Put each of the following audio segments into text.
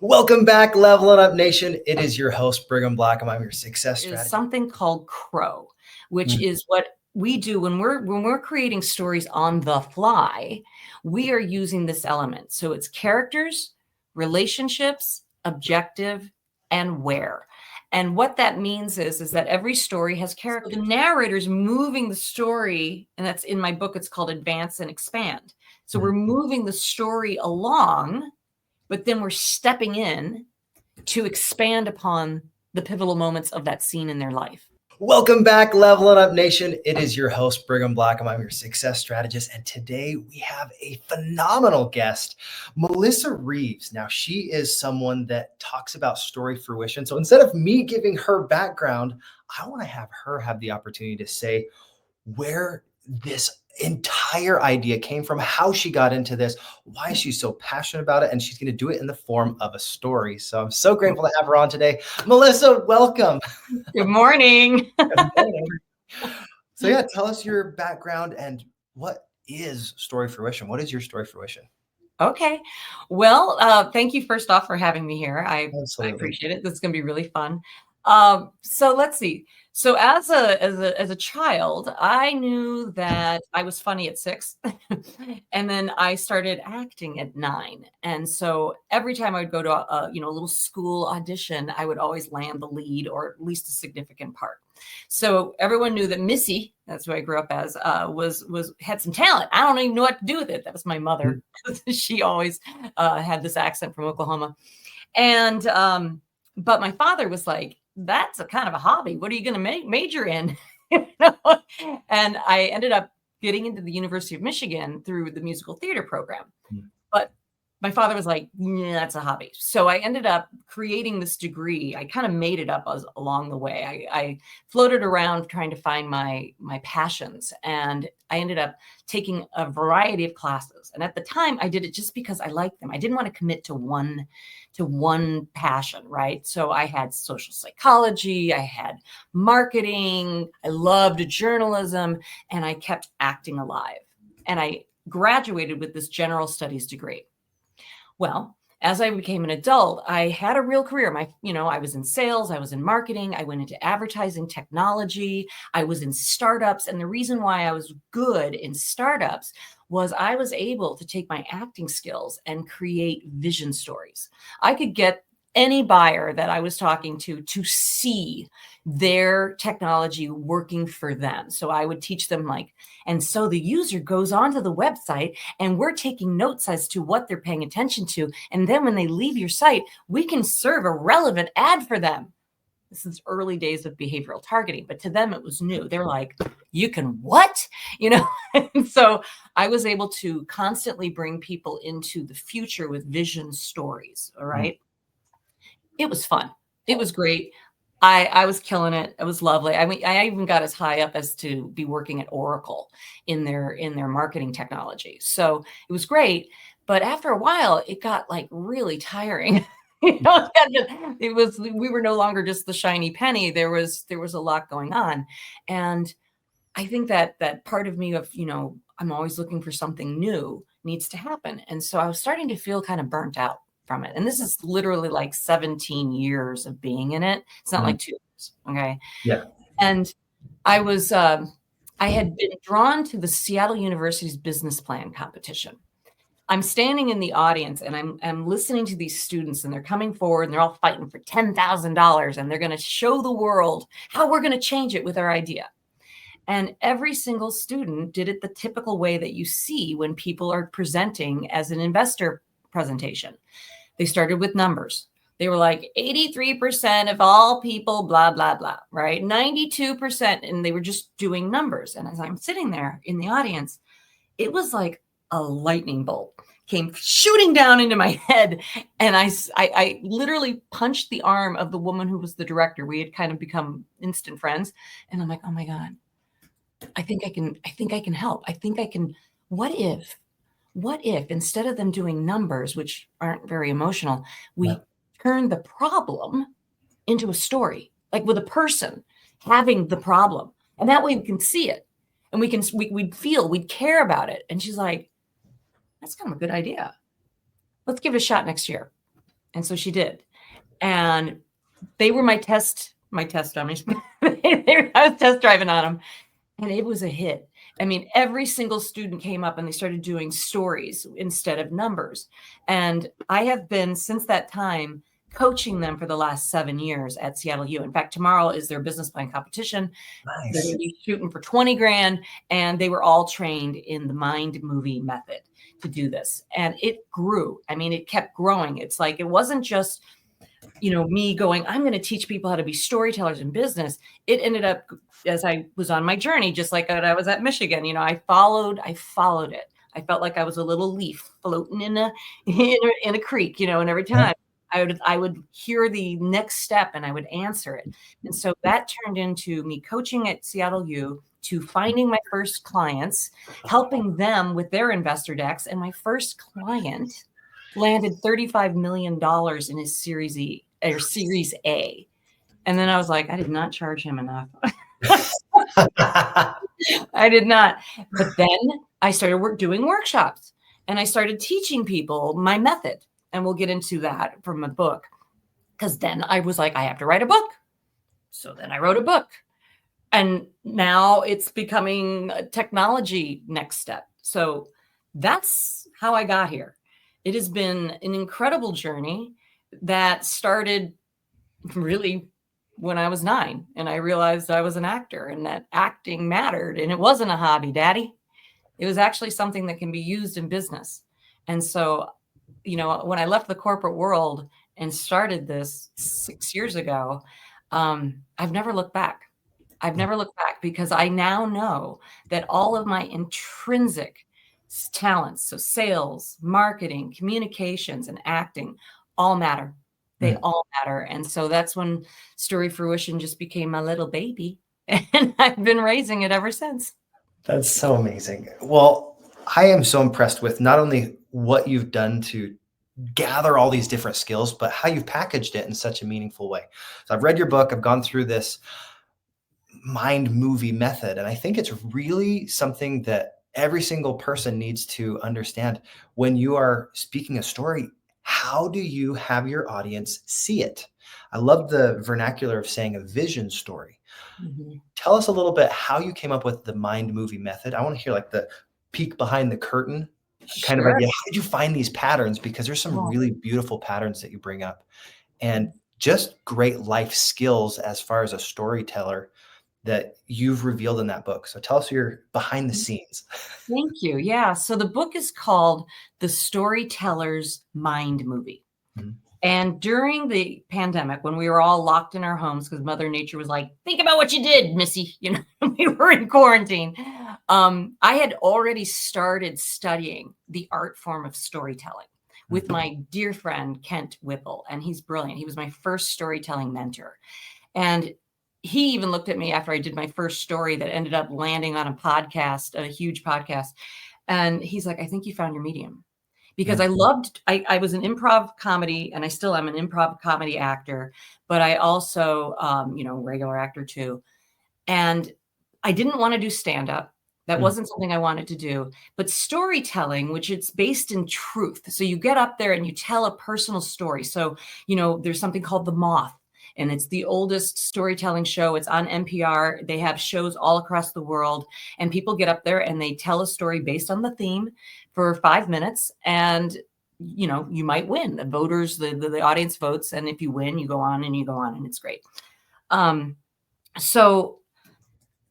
Welcome back, Levelin Up Nation. It is your host, Brigham Blackham. I'm your success strategist. Something called Crow, which is what we do when we're creating stories on the fly. We are using this element. So it's characters, relationships, objective, and where. And what that means is that every story has character. The narrator's moving the story, and that's in my book. It's called Advance and Expand. So we're moving the story along, but then we're stepping in to expand upon the pivotal moments of that scene in their life. Welcome back, Levelin Up Nation. It is your host, Brigham Blackham. I'm your success strategist. And today we have a phenomenal guest, Melissa Reaves. Now, she is someone that talks about story fruition. So instead of me giving her background, I want to have her have the opportunity to say where this entire idea came from, how she got into this, why she's so passionate about it, and she's going to do it in the form of a story. So I'm so grateful to have her on today. Melissa, welcome. Good morning. Good morning. So yeah, tell us your background and what is story fruition? What is your story fruition? Okay. Well, thank you first off for having me here. I appreciate it. This is going to be really fun. So let's see. So as a child, I knew that I was funny at 6, and then I started acting at 9. And so every time I would go to a little school audition, I would always land the lead or at least a significant part. So everyone knew that Missy, that's who I grew up as, had some talent. I don't even know what to do with it. That was my mother. She always had this accent from Oklahoma, and but my father was like, that's a kind of a hobby. What are you going to major in? And I ended up getting into the University of Michigan through the musical theater program. But my father was like, yeah, that's a hobby. So I ended up creating this degree. I kind of made it up along the way. I floated around trying to find my passions, and I ended up taking a variety of classes. And at the time, I did it just because I liked them. I didn't want to commit to one passion, right? So I had social psychology, I had marketing, I loved journalism, and I kept acting alive. And I graduated with this general studies degree. Well, as I became an adult, I had a real career. I was in sales, I was in marketing, I went into advertising technology, I was in startups. And the reason why I was good in startups was I was able to take my acting skills and create vision stories. I could get any buyer that I was talking to see their technology working for them. So I would teach them and so the user goes onto the website and we're taking notes as to what they're paying attention to. And then when they leave your site, we can serve a relevant ad for them. This is early days of behavioral targeting, but to them it was new. They're like, you can what? And so I was able to constantly bring people into the future with vision stories. All right. It was fun. It was great. I was killing it. It was lovely. I mean, I even got as high up as to be working at Oracle in their marketing technology. So it was great. But after a while, it got really tiring. We were no longer just the shiny penny. There was a lot going on. And I think that part of me of, I'm always looking for something new needs to happen. And so I was starting to feel kind of burnt out from it. And this is literally 17 years of being in it. It's not 2 years. Okay. Yeah. And I had been drawn to the Seattle University's business plan competition. I'm standing in the audience and I'm listening to these students, and they're coming forward and they're all fighting for $10,000, and they're going to show the world how we're going to change it with our idea. And every single student did it the typical way that you see when people are presenting as an investor presentation. They started with numbers. They were like 83% of all people, blah, blah, blah, right? 92%. And they were just doing numbers. And as I'm sitting there in the audience, it was like a lightning bolt came shooting down into my head. And I literally punched the arm of the woman who was the director. We had kind of become instant friends. And I'm like, oh my God, I think I can help. I think I can. What if instead of them doing numbers, which aren't very emotional, we turn the problem into a story, with a person having the problem. And that way we can see it and we'd care about it. And she's like, that's kind of a good idea. Let's give it a shot next year. And so she did. And they were my test dummies. I was test driving on them, and it was a hit. I mean, every single student came up and they started doing stories instead of numbers. And I have been, since that time, coaching them for the last 7 years at Seattle U. In fact, tomorrow is their business plan competition. Nice. They're going to be shooting for 20 grand. And they were all trained in the mind movie method to do this. And it grew. I mean, it kept growing. It's like, it wasn't just, me going, I'm going to teach people how to be storytellers in business. It ended up, as I was on my journey, just like when I was at Michigan, I followed it. I felt like I was a little leaf floating in a creek, and every time I would hear the next step and I would answer it. And so that turned into me coaching at Seattle U, to finding my first clients, helping them with their investor decks. And my first client landed $35 million in his Series A. And then I was like, I did not charge him enough. I did not. But then I started doing workshops, and I started teaching people my method. And we'll get into that from a book, because then I was like, I have to write a book. So then I wrote a book, and now it's becoming a technology next step. So that's how I got here. It has been an incredible journey that started really when I was 9, and I realized I was an actor and that acting mattered, and it wasn't a hobby, Daddy. It was actually something that can be used in business. And so, when I left the corporate world and started this 6 years ago, I've never looked back. I've never looked back, because I now know that all of my intrinsic talents, so sales, marketing, communications, and acting, all matter. They all matter. And so that's when Fruition just became my little baby. And I've been raising it ever since. That's so amazing. Well, I am so impressed with not only what you've done to gather all these different skills, but how you've packaged it in such a meaningful way. So I've read your book. I've gone through this mind movie method, and I think it's really something that every single person needs to understand. When you are speaking a story, how do you have your audience see it? I love the vernacular of saying a vision story. Mm-hmm. Tell us a little bit how you came up with the mind movie method. I want to hear like the peek behind the curtain kind of idea. How did you find these patterns? Because there's some really beautiful patterns that you bring up, and just great life skills as far as a storyteller that you've revealed in that book. So tell us your behind the scenes. Thank you. Yeah. So the book is called The Storyteller's Mind Movie. Mm-hmm. And during the pandemic, when we were all locked in our homes, because Mother Nature was like, think about what you did, Missy, we were in quarantine. I had already started studying the art form of storytelling with my dear friend, Kent Whipple. And he's brilliant. He was my first storytelling mentor. And he even looked at me after I did my first story that ended up landing on a podcast, a huge podcast. And he's like, I think you found your medium. Because I was an improv comedy, and I still am an improv comedy actor, but I also, regular actor too. And I didn't want to do stand-up. That wasn't something I wanted to do. But storytelling, which it's based in truth. So you get up there and you tell a personal story. So, there's something called The Moth. And it's the oldest storytelling show. It's on NPR. They have shows all across the world. And people get up there and they tell a story based on the theme for 5 minutes. And, you might win. The voters, the audience votes. And if you win, you go on, and it's great. So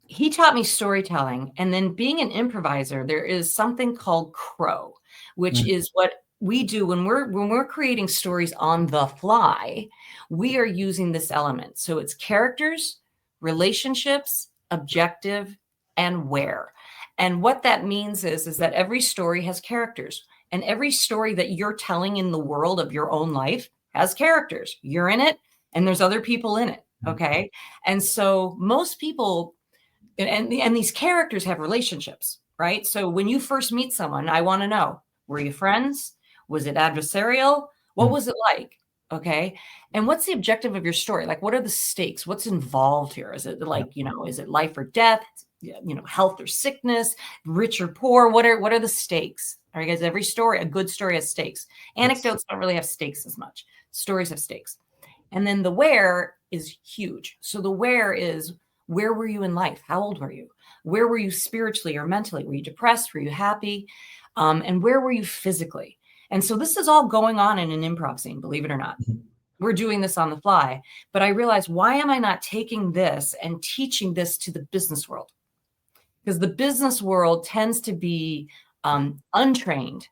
he taught me storytelling. And then being an improviser, there is something called crow, which is what we do when we're creating stories on the fly. We are using this element. So it's characters, relationships, objective, and where. And what that means is that every story has characters, and every story that you're telling in the world of your own life has characters. You're in it, and there's other people in it. Okay. And so most people, and these characters have relationships, right? So when you first meet someone, I want to know, were you friends? Was it adversarial? What was it like? Okay. And what's the objective of your story? Like, what are the stakes? What's involved here? Is it like, is it life or death? Health or sickness, rich or poor? What are the stakes? All right, guys, every story, a good story has stakes. Anecdotes don't really have stakes as much. Stories have stakes. And then the where is huge. So the where is, where were you in life? How old were you? Where were you spiritually or mentally? Were you depressed? Were you happy? And where were you physically? And so this is all going on in an improv scene, believe it or not. We're doing this on the fly. But I realized, why am I not taking this and teaching this to the business world? Because the business world tends to be untrained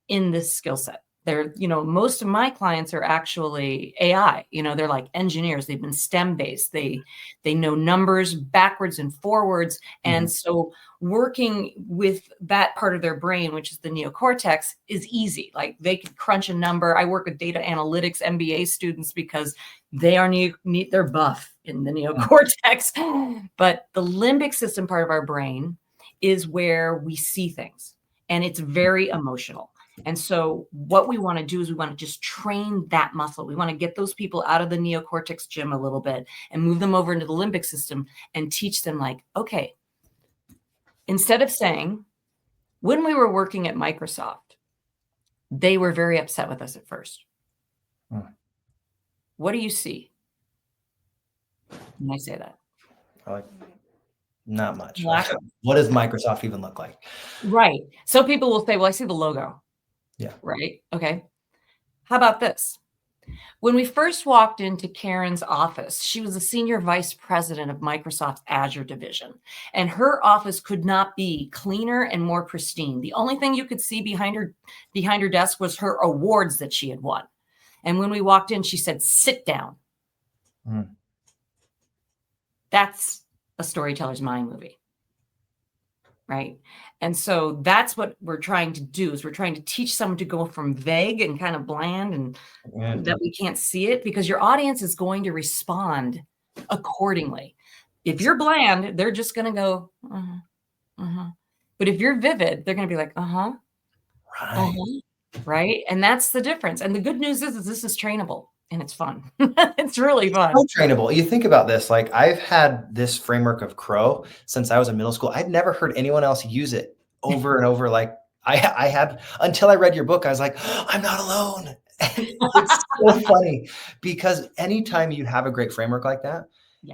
in this skill set. They're, most of my clients are actually AI, they're like engineers. They've been STEM based. They know numbers backwards and forwards. And so working with that part of their brain, which is the neocortex, is easy. Like they can crunch a number. I work with data analytics MBA students because they are they're buff in the neocortex. But the limbic system part of our brain is where we see things, and it's very emotional. And so what we want to do is we want to just train that muscle. We want to get those people out of the neocortex gym a little bit and move them over into the limbic system and teach them, like, okay, instead of saying, when we were working at Microsoft, they were very upset with us at first. What do you see when I say that? Not much. What does Microsoft even look like? Right. So people will say, well, I see the logo. Yeah. Right. Okay. How about this? When we first walked into Karen's office, she was the senior vice president of Microsoft's Azure division, and her office could not be cleaner and more pristine. The only thing you could see behind her desk was her awards that she had won. And when we walked in, she said, "Sit down." That's a storyteller's mind movie. Right. And so that's what we're trying to do, is we're trying to teach someone to go from vague and kind of bland and that we can't see it, because your audience is going to respond accordingly. If you're bland, they're just going to go, But if you're vivid, they're going to be like, Right. Right. And that's the difference. And the good news is this is trainable. And it's fun. It's really fun. So trainable. You think about this, like I've had this framework of Crow since I was in middle school. I'd never heard anyone else use it over and over. Like I had, until I read your book, I was like, I'm not alone. And it's so funny because anytime you have a great framework like that,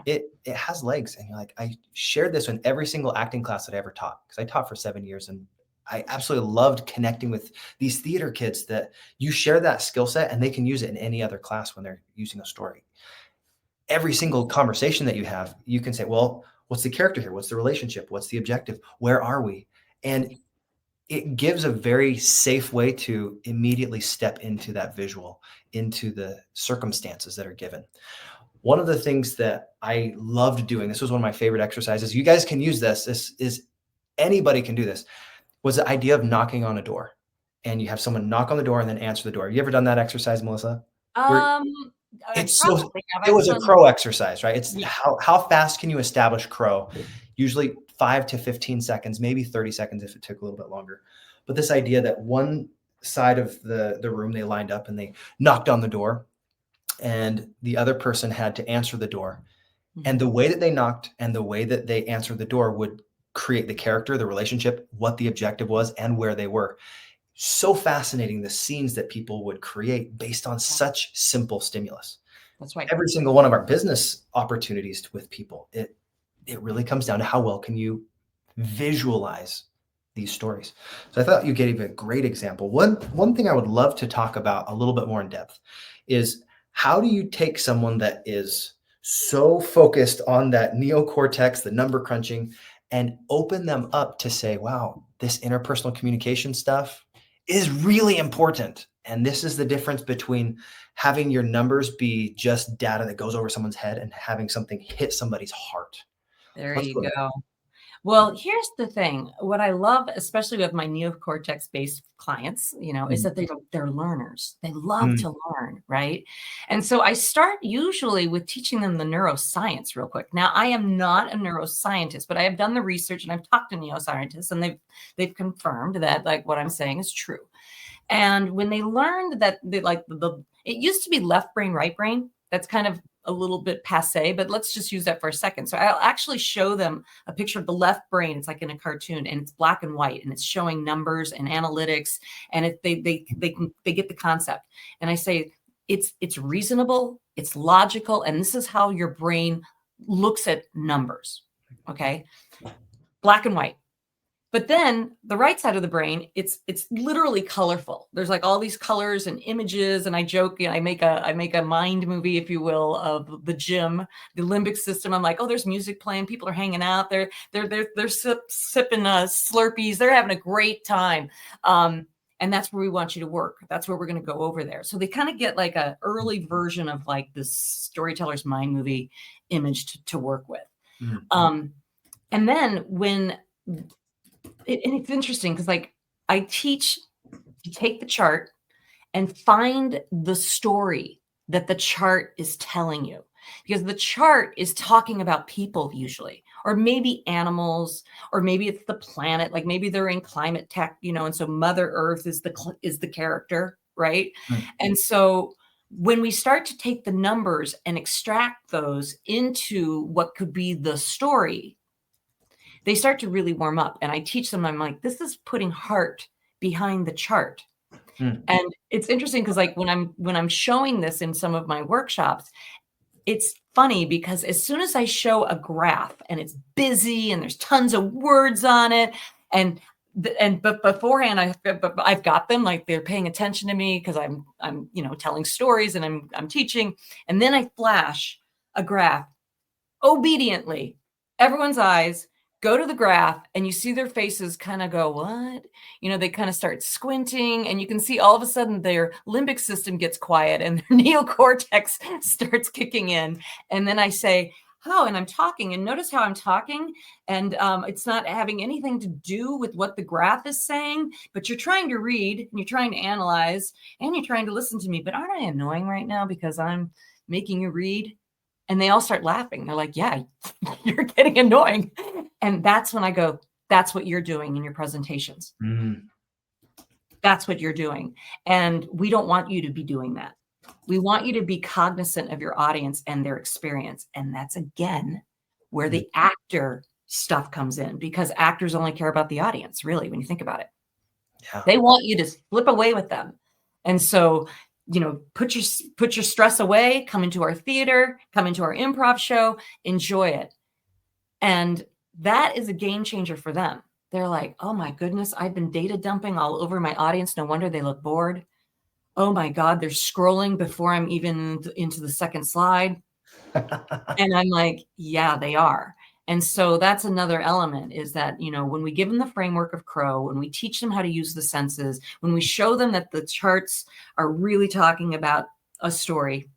it has legs. And you're like, I shared this in every single acting class that I ever taught, because I taught for 7 years, and I absolutely loved connecting with these theater kids that you share that skill set and they can use it in any other class when they're using a story. Every single conversation that you have, you can say, well, what's the character here? What's the relationship? What's the objective? Where are we? And it gives a very safe way to immediately step into that visual, into the circumstances that are given. One of the things that I loved doing, this was one of my favorite exercises. You guys can use this. This is, anybody can do this. Was the idea of knocking on a door, and you have someone knock on the door and then answer the door. You ever done that exercise, Melissa? It was a Crow exercise, right? It's how fast can you establish Crow? Usually 5 to 15 seconds, maybe 30 seconds if it took a little bit longer. But this idea that one side of the room, they lined up and they knocked on the door, and the other person had to answer the door. And the way that they knocked and the way that they answered the door would create the character, the relationship, what the objective was, and where they were. So fascinating, the scenes that people would create based on such simple stimulus. That's right. Every single one of our business opportunities with people, it really comes down to how well can you visualize these stories. So I thought you gave a great example. One thing I would love to talk about a little bit more in depth is, how do you take someone that is so focused on that neocortex, the number crunching, and open them up to say, wow, this interpersonal communication stuff is really important. And this is the difference between having your numbers be just data that goes over someone's head and having something hit somebody's heart. There you go. Well, here's the thing. What I love, especially with my neocortex-based clients, is that they're learners. They love to learn, right? And so I start usually with teaching them the neuroscience real quick. Now, I am not a neuroscientist, but I have done the research and I've talked to neuroscientists, and they've confirmed that, like, what I'm saying is true. And when they learned that it used to be left brain, right brain, that's kind of a little bit passe, but let's just use that for a second. So I'll actually show them a picture of the left brain. It's like in a cartoon, and it's black and white, and it's showing numbers and analytics, and they get the concept. And I say, it's reasonable, it's logical, and this is how your brain looks at numbers. Okay. Black and white. But then the right side of the brain, it's literally colorful. There's like all these colors and images. And I joke, I make a mind movie, if you will, of the gym, the limbic system. I'm like, oh, there's music playing. People are hanging out. They're sipping Slurpees. They're having a great time. And that's where we want you to work. That's where we're going to go over there. So they kind of get like an early version of like this storyteller's mind movie image to work with. Mm-hmm. And then when it's interesting because like I teach to take the chart and find the story that the chart is telling you, because the chart is talking about people usually, or maybe animals, or maybe it's the planet, like maybe they're in climate tech, and so Mother Earth is the character, right? Mm-hmm. And so when we start to take the numbers and extract those into what could be the story, they start to really warm up. And I teach them, I'm like, this is putting heart behind the chart. Mm. And it's interesting because like when I'm showing this in some of my workshops, it's funny because as soon as I show a graph and it's busy and there's tons of words on it, but beforehand I've got them, like they're paying attention to me because I'm telling stories and I'm teaching, and then I flash a graph obediently. Everyone's eyes go to the graph and you see their faces kind of go, what? They kind of start squinting, and you can see all of a sudden their limbic system gets quiet and their neocortex starts kicking in. And then I say, oh, and I'm talking, and notice how I'm talking. And it's not having anything to do with what the graph is saying, but you're trying to read and you're trying to analyze and you're trying to listen to me. But aren't I annoying right now because I'm making you read? And they all start laughing. They're like, yeah, you're getting annoying. And that's when I go, that's what you're doing in your presentations. Mm. That's what you're doing. And we don't want you to be doing that. We want you to be cognizant of your audience and their experience. And that's, again, where the actor stuff comes in, because actors only care about the audience, really, when you think about it. Yeah. They want you to flip away with them. And so put your stress away, come into our theater, come into our improv show, enjoy it. And that is a game changer for them. They're like, oh my goodness, I've been data dumping all over my audience. No wonder they look bored. Oh my God, they're scrolling before I'm even into the second slide. And I'm like, yeah, they are. And so that's another element, is that, when we give them the framework of Crow, when we teach them how to use the senses, when we show them that the charts are really talking about a story,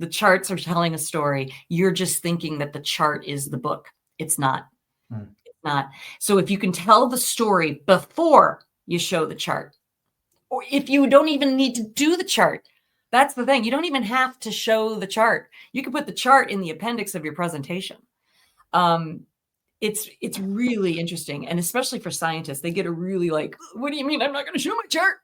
the charts are telling a story, you're just thinking that the chart is the book. It's not. It's not. So if you can tell the story before you show the chart, or if you don't even need to do the chart, that's the thing. You don't even have to show the chart. You can put the chart in the appendix of your presentation. It's really interesting. And especially for scientists, they get a really like, what do you mean I'm not going to show my chart?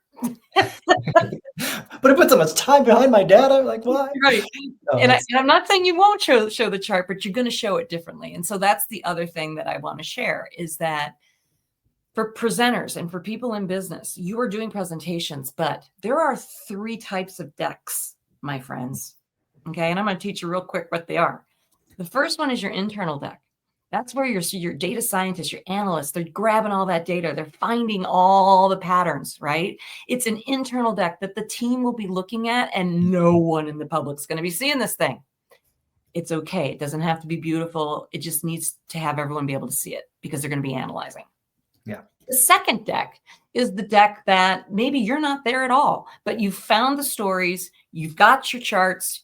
But I put so much time behind my data. Like, why? Right. No, and I'm not saying you won't show the chart, but you're going to show it differently. And so that's the other thing that I want to share, is that for presenters and for people in business, you are doing presentations, but there are 3 types of decks, my friends. Okay. And I'm going to teach you real quick what they are. The first one is your internal deck. That's where your data scientists, your analysts, they're grabbing all that data. They're finding all the patterns, right? It's an internal deck that the team will be looking at, and no one in the public's going to be seeing this thing. It's okay. It doesn't have to be beautiful. It just needs to have everyone be able to see it, because they're going to be analyzing. Yeah. The second deck is the deck that maybe you're not there at all, but you've found the stories, you've got your charts,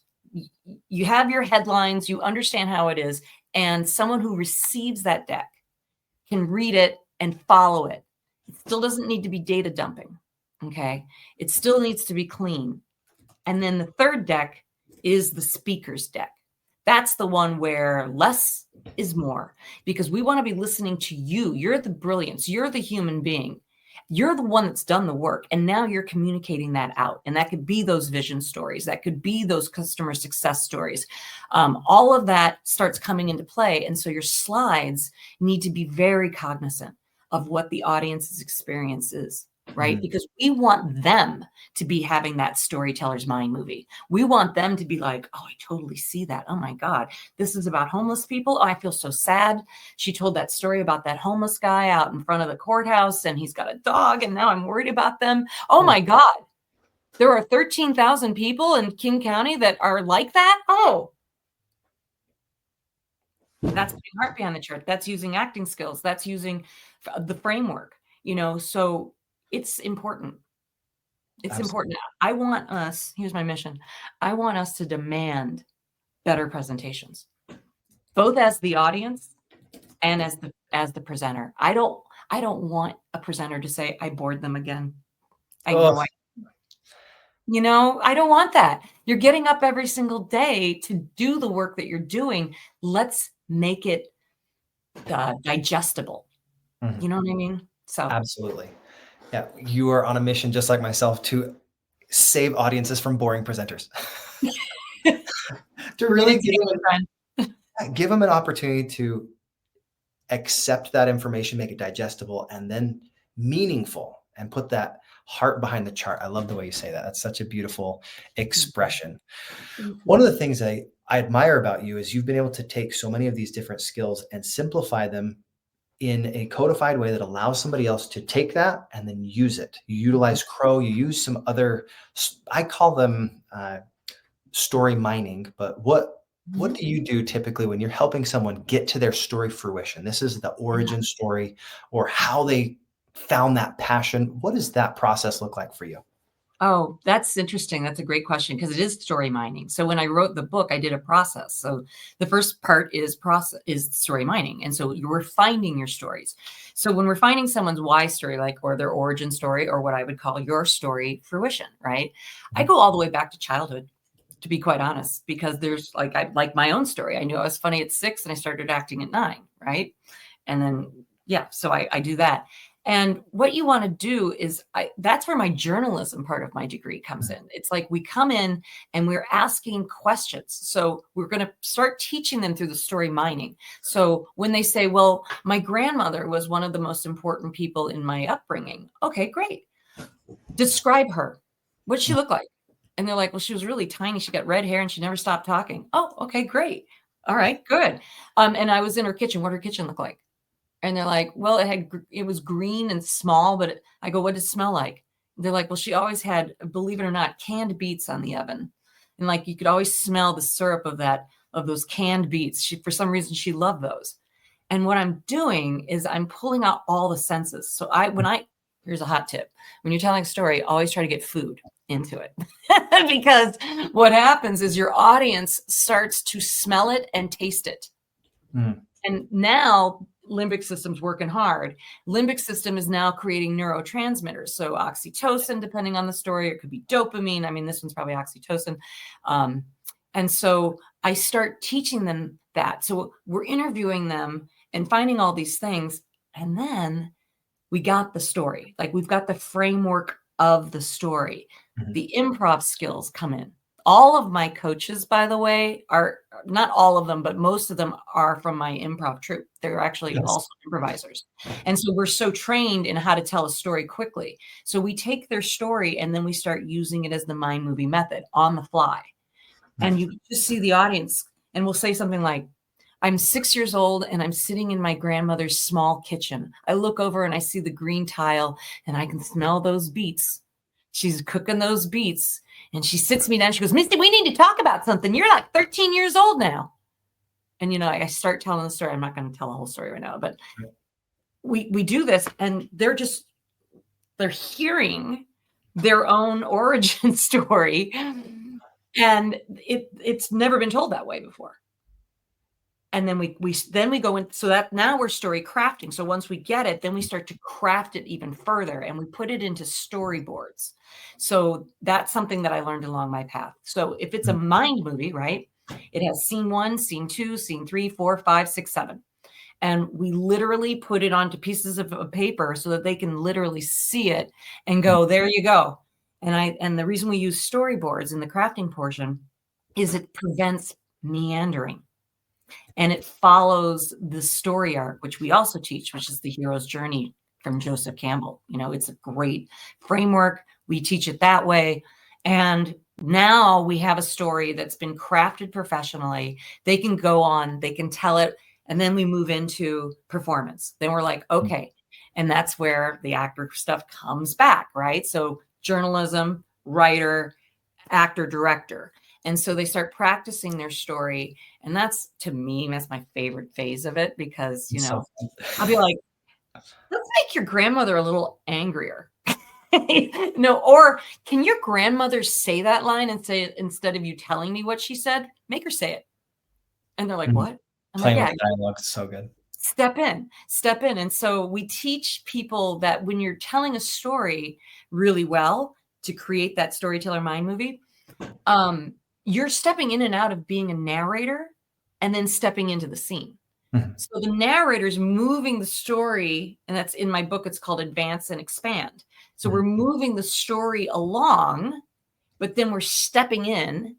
you have your headlines, you understand how it is, and someone who receives that deck can read it and follow it. It still doesn't need to be data dumping, okay? It still needs to be clean. And then the third deck is the speaker's deck. That's the one where less is more, because we want to be listening to you. You're the brilliance. You're the human being. You're the one that's done the work. And now you're communicating that out. And that could be those vision stories. That could be those customer success stories. All of that starts coming into play. And so your slides need to be very cognizant of what the audience's experience is. right? Because we want them to be having that storyteller's mind movie. We want them to be like, oh, I totally see that. Oh my God, this is about homeless people. Oh, I feel so sad. She told that story about that homeless guy out in front of the courthouse and he's got a dog and now I'm worried about them. Oh my God, there are 13,000 people in King County that are like that. Oh, that's putting heart behind the chart. That's using acting skills. That's using the framework, so it's important. It's important. I want us, here's my mission. I want us to demand better presentations, both as the audience and as the presenter. I don't want a presenter to say, I bored them again. I know I don't want that. You're getting up every single day to do the work that you're doing. Let's make it digestible. You know what I mean? So absolutely. Yeah. You are on a mission, just like myself, to save audiences from boring presenters. To really give them an opportunity to accept that information, make it digestible, and then meaningful, and put that heart behind the chart. I love the way you say that. That's such a beautiful expression. One of the things I admire about you is you've been able to take so many of these different skills and simplify them in a codified way that allows somebody else to take that and then use it. You utilize Crow, you use some other, I call them story mining, but what do you do typically when you're helping someone get to their story fruition? This is the origin story, or how they found that passion. What does that process look like for you? Oh, that's interesting. That's a great question, because it is story mining. So when I wrote the book, I did a process. So the first part is story mining. And so you're finding your stories. So when we're finding someone's why story, or their origin story, or what I would call your story fruition, right? I go all the way back to childhood, to be quite honest, because there's I like my own story. I knew I was funny at 6 and I started acting at 9, right? And then, so I do that. And what you want to do is, that's where my journalism part of my degree comes in. It's like we come in and we're asking questions. So we're going to start teaching them through the story mining. So when they say, well, my grandmother was one of the most important people in my upbringing. Okay, great. Describe her. What'd she look like? And they're like, well, she was really tiny. She got red hair and she never stopped talking. Oh, okay, great. All right, good. And I was in her kitchen. What did her kitchen look like? And they're like, well, it was green and small, but I go, what did it smell like? They're like, well, she always had, believe it or not, canned beets on the oven. And you could always smell the syrup of those canned beets. For some reason, she loved those. And what I'm doing is I'm pulling out all the senses. So here's a hot tip. When you're telling a story, always try to get food into it. Because what happens is your audience starts to smell it and taste it. And now limbic system's working hard. Limbic system is now creating neurotransmitters. So oxytocin, depending on the story, it could be dopamine. I mean, this one's probably oxytocin. And so I start teaching them that. So we're interviewing them and finding all these things. And then we got the story. We've got the framework of the story. The improv skills come in. All of my coaches, by the way, are not all of them, but most of them are from my improv troupe. They're actually also improvisers. And so we're so trained in how to tell a story quickly. So we take their story and then we start using it as the mind movie method on the fly. And you just see the audience, and we'll say something like, I'm 6 years old and I'm sitting in my grandmother's small kitchen. I look over and I see the green tile and I can smell those beets. She's cooking those beets. And she sits me down. She goes, Misty, we need to talk about something. You're 13 years old now. And, I start telling the story. I'm not going to tell the whole story right now, but we do this, and they're hearing their own origin story. And it's never been told that way before. And then we go in, so that now we're story crafting. So once we get it, then we start to craft it even further, and we put it into storyboards. So that's something that I learned along my path. So if it's a mind movie, right, it has scene 1, scene 2, scene 3, 4, 5, 6, 7. And we literally put it onto pieces of paper so that they can literally see it and go, there you go. And the reason we use storyboards in the crafting portion is it prevents meandering. And it follows the story arc, which we also teach, which is the hero's journey from Joseph Campbell. It's a great framework. We teach it that way. And now we have a story that's been crafted professionally. They can go on, they can tell it, and then we move into performance. Then we're like, okay. And that's where the actor stuff comes back, right? So journalism, writer, actor, director. And so they start practicing their story. And that's, to me, that's my favorite phase of it, because, I'll be like, let's make your grandmother a little angrier. No, or can your grandmother say that line and say it instead of you telling me what she said? Make her say it. And they're like, what? I'm Playing like, with dialogue is so good. Step in. And so we teach people that when you're telling a story really well to create that storyteller mind movie, you're stepping in and out of being a narrator and then stepping into the scene. So the narrator's moving the story, and that's in my book, it's called Advance and Expand. So we're moving the story along, but then we're stepping in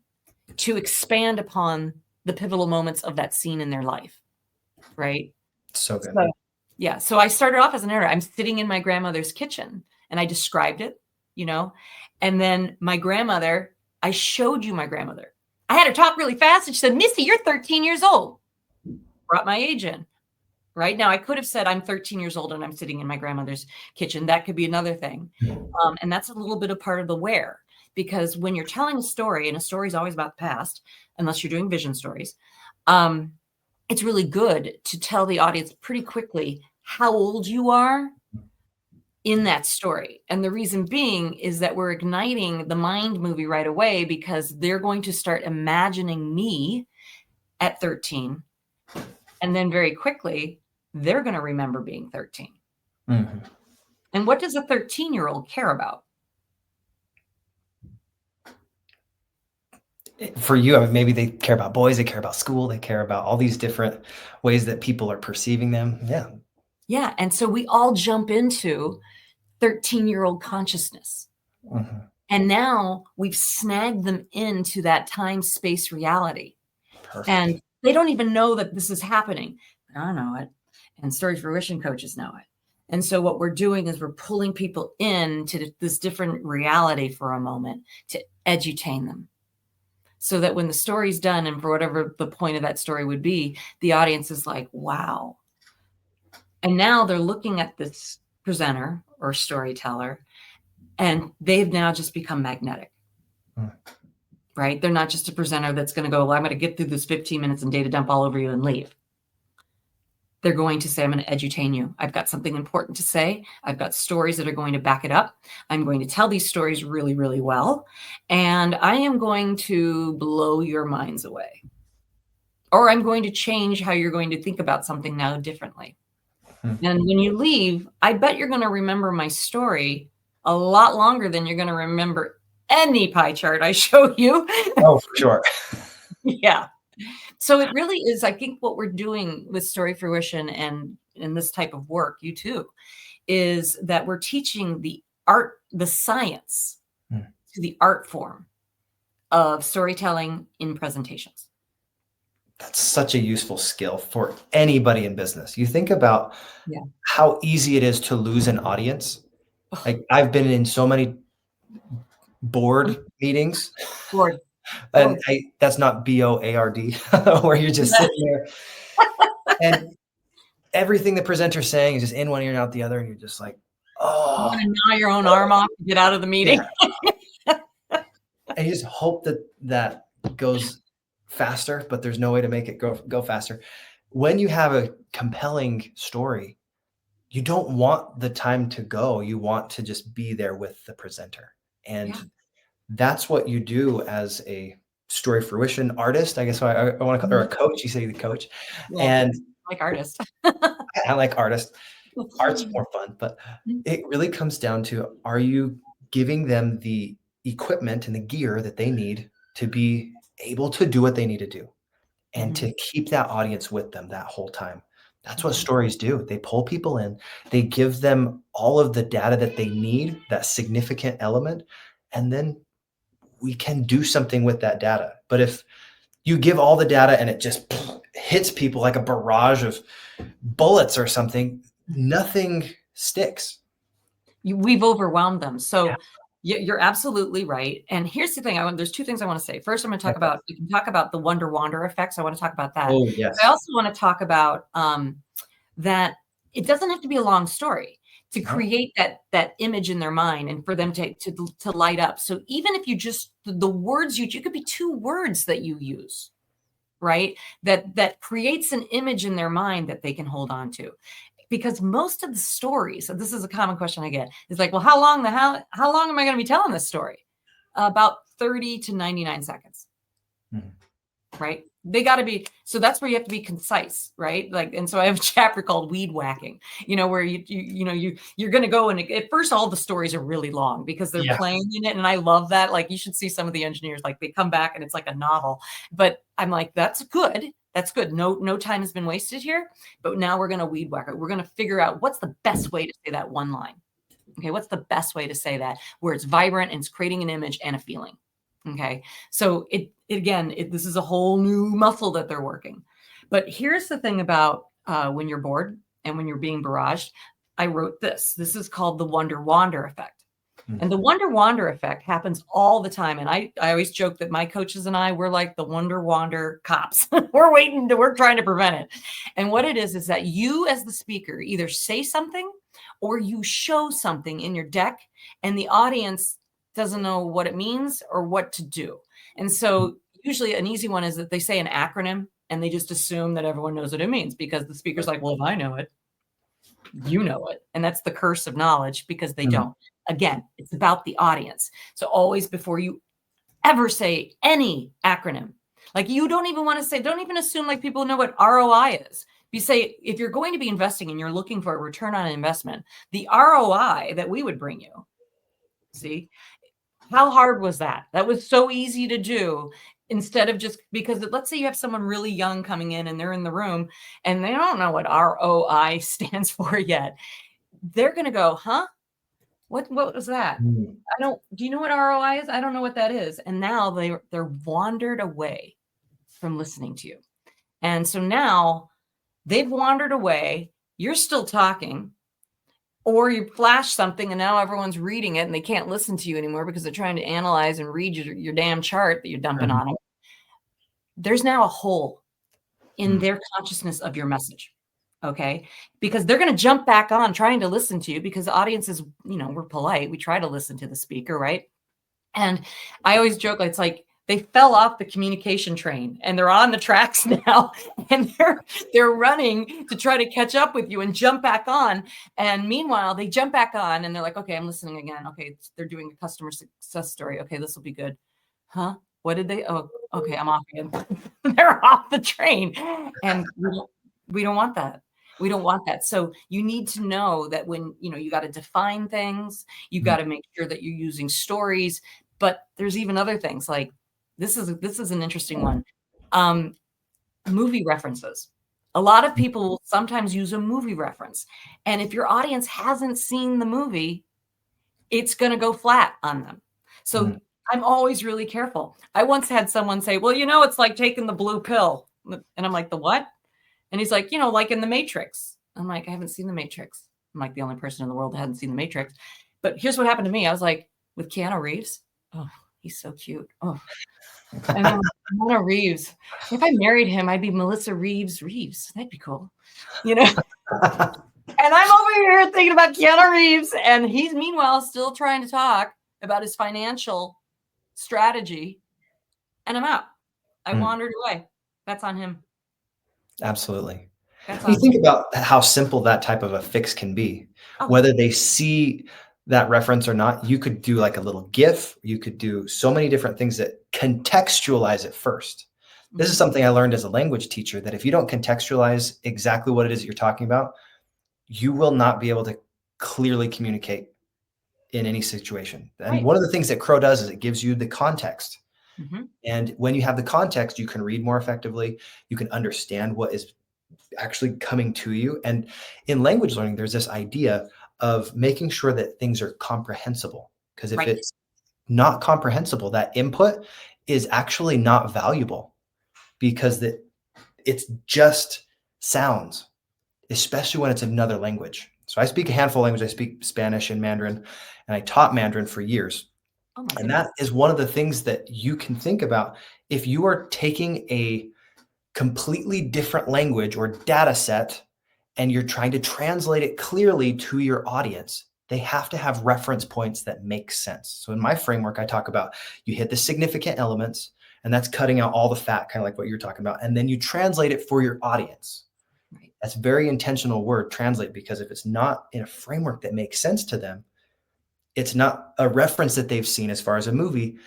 to expand upon the pivotal moments of that scene in their life, right? So good. Yeah. So I started off as a narrator. I'm sitting in my grandmother's kitchen, and I described it, and then my grandmother, I showed you my grandmother. I had her talk really fast, and she said, Missy, you're 13 years old. Brought my age in. Right now, I could have said I'm 13 years old and I'm sitting in my grandmother's kitchen. That could be another thing. And that's a little bit of part of the where, because when you're telling a story, and a story is always about the past, unless you're doing vision stories, it's really good to tell the audience pretty quickly how old you are in that story. And the reason being is that we're igniting the mind movie right away, because they're going to start imagining me at 13. And then very quickly, they're going to remember being 13. And what does a 13-year-old care about? For you, maybe they care about boys, they care about school, they care about all these different ways that people are perceiving them. Yeah. Yeah. And so we all jump into 13-year-old consciousness. And now we've snagged them into that time-space reality. Perfect. And they don't even know that this is happening. I know it. And story fruition coaches know it. And so what we're doing is we're pulling people into this different reality for a moment to edutain them, so that when the story's done, and for whatever the point of that story would be, the audience is like, wow. And now they're looking at this presenter or storyteller, and they've now just become magnetic. Right? They're not just a presenter that's going to go, well, I'm going to get through this 15 minutes and data dump all over you and leave. They're going to say, I'm going to edutain you. I've got something important to say. I've got stories that are going to back it up. I'm going to tell these stories really, really well. And I am going to blow your minds away. Or I'm going to change how you're going to think about something now differently. And when you leave, I bet you're going to remember my story a lot longer than you're going to remember any pie chart I show you. Oh, for sure. Yeah. So it really is, I think what we're doing with Story Fruition and in this type of work, you too, is that we're teaching the art, the science to the art form of storytelling in presentations. That's such a useful skill for anybody in business. You think about how easy it is to lose an audience. Like, I've been in so many board meetings. And that's not BOARD, where you're just sitting there and everything the presenter's saying is just in one ear and out the other. And you're just like, oh. You want to gnaw your own arm off to get out of the meeting. Yeah. And you just hope that goes faster, but there's no way to make it go faster. When you have a compelling story, you don't want the time to go. You want to just be there with the presenter. And that's what you do as a story fruition artist. I guess I want to call, or a coach. You say the coach. And I like artist. I like artist. Art's more fun, but it really comes down to, are you giving them the equipment and the gear that they need to be able to do what they need to do, and to keep that audience with them that whole time? That's what stories do. They pull people in, they give them all of the data that they need, that significant element, and then we can do something with that data. But if you give all the data and it just hits people like a barrage of bullets or something, nothing sticks. We've overwhelmed them. So you're absolutely right. And here's the thing. There's two things I want to say. First, I'm going to talk about, we can talk about the wonder wander effects. I want to talk about that. Oh, yes. I also want to talk about that it doesn't have to be a long story to create that image in their mind and for them to light up. So even if you just, the words you could be 2 words that you use, right? That creates an image in their mind that they can hold on to. Because most of the stories, so this is a common question I get, is like, well, how long am I going to be telling this story? About 30 to 99 seconds, right? They got to be, so that's where you have to be concise, right? Like, and so I have a chapter called weed whacking, where you're going to go, and at first all the stories are really long because they're playing in it. And I love that. Like, you should see some of the engineers, like they come back and it's like a novel, but I'm like, that's good. That's good. No time has been wasted here, but now we're going to weed whack it. We're going to figure out what's the best way to say that one line. Okay. What's the best way to say that where it's vibrant and it's creating an image and a feeling. Okay. So this is a whole new muscle that they're working. But here's the thing about when you're bored and when you're being barraged, I wrote this. This is called the wonder wander effect. And the wonder wander effect happens all the time. And I always joke that my coaches and we're like the wonder wander cops. We're trying to prevent it. And what it is that you as the speaker either say something or you show something in your deck and the audience doesn't know what it means or what to do. And so usually an easy one is that they say an acronym and they just assume that everyone knows what it means because the speaker's like, well, if I know it, you know it. And that's the curse of knowledge because they don't. Again, it's about the audience. So always before you ever say any acronym, like you don't even assume like people know what ROI is. You say, if you're going to be investing and you're looking for a return on investment, the ROI that we would bring you, see, how hard was that? That was so easy to do instead of just because let's say you have someone really young coming in and they're in the room and they don't know what ROI stands for yet. They're going to go, huh? What was that? Do you know what ROI is? I don't know what that is. And now they're wandered away from listening to you. And so now they've wandered away. You're still talking, or you flash something and now everyone's reading it and they can't listen to you anymore because they're trying to analyze and read your damn chart that you're dumping on them. There's now a hole in their consciousness of your message. Okay. Because they're going to jump back on trying to listen to you because the audience is, we're polite. We try to listen to the speaker. Right. And I always joke, it's like they fell off the communication train and they're on the tracks now and they're running to try to catch up with you and jump back on. And meanwhile, they jump back on and they're like, okay, I'm listening again. Okay. They're doing a customer success story. Okay. This will be good. Huh? What did they? Oh, okay. I'm off again. They're off the train. And we don't want that. We don't want that. So you need to know that when, you got to define things, you got to make sure that you're using stories, but there's even other things like this is an interesting one. Movie references. A lot of people will sometimes use a movie reference. And if your audience hasn't seen the movie, it's going to go flat on them. So I'm always really careful. I once had someone say, well, it's like taking the blue pill. And I'm like, the what? And he's like, like in The Matrix. I'm like, I haven't seen The Matrix. I'm like the only person in the world that hasn't seen The Matrix. But here's what happened to me. I was like, with Keanu Reeves. Oh, he's so cute. Oh, and I'm like, Keanu Reeves. If I married him, I'd be Melissa Reaves. That'd be cool. And I'm over here thinking about Keanu Reeves. And he's meanwhile still trying to talk about his financial strategy. And I'm out. I wandered away. That's on him. Absolutely. You think about how simple that type of a fix can be, whether they see that reference or not. You could do like a little GIF. You could do so many different things that contextualize it first. This is something I learned as a language teacher, that if you don't contextualize exactly what it is that you're talking about, you will not be able to clearly communicate in any situation. And one of the things that Crow does is it gives you the context. And when you have the context, you can read more effectively. You can understand what is actually coming to you. And in language learning, there's this idea of making sure that things are comprehensible. Because if it's not comprehensible, that input is actually not valuable because it's just sounds, especially when it's another language. So I speak a handful of languages. I speak Spanish and Mandarin, and I taught Mandarin for years. Oh my And goodness. that is one of the things that you can think about. If you are taking a completely different language or data set and you're trying to translate it clearly to your audience, they have to have reference points that make sense. So in my framework, I talk about you hit the significant elements, and that's cutting out all the fat, kind of like what you're talking about. And then you translate it for your audience. Right. That's a very intentional word, translate, because if it's not in a framework that makes sense to them, it's not a reference that they've seen as far as a movie,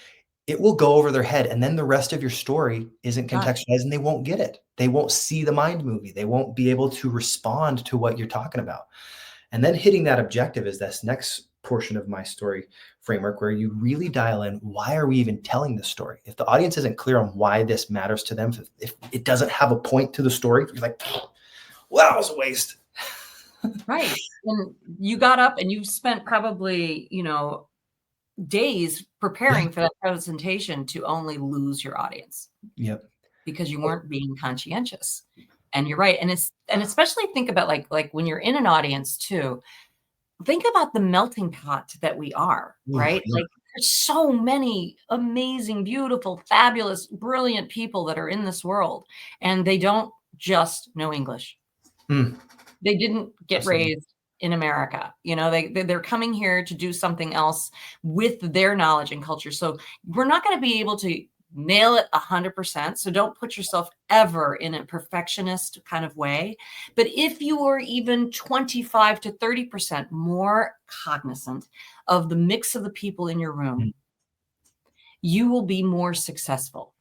it will go over their head. And then the rest of your story isn't contextualized and they won't get it. They won't see the mind movie. They won't be able to respond to what you're talking about. And then hitting that objective is this next portion of my story framework, where you really dial in, why are we even telling this story? If the audience isn't clear on why this matters to them, if it doesn't have a point to the story, you're like, well, that was a waste. Right. And you got up and you spent probably, days preparing for that presentation to only lose your audience. Yep. Because you weren't being conscientious. And you're right. And especially think about like when you're in an audience too, think about the melting pot that we are, right? Yeah. Like there's so many amazing, beautiful, fabulous, brilliant people that are in this world, and they don't just know English. They didn't get raised in America. They're coming here to do something else with their knowledge and culture. So we're not going to be able to nail it 100%. So don't put yourself ever in a perfectionist kind of way. But if you are even 25 to 30% more cognizant of the mix of the people in your room, you will be more successful.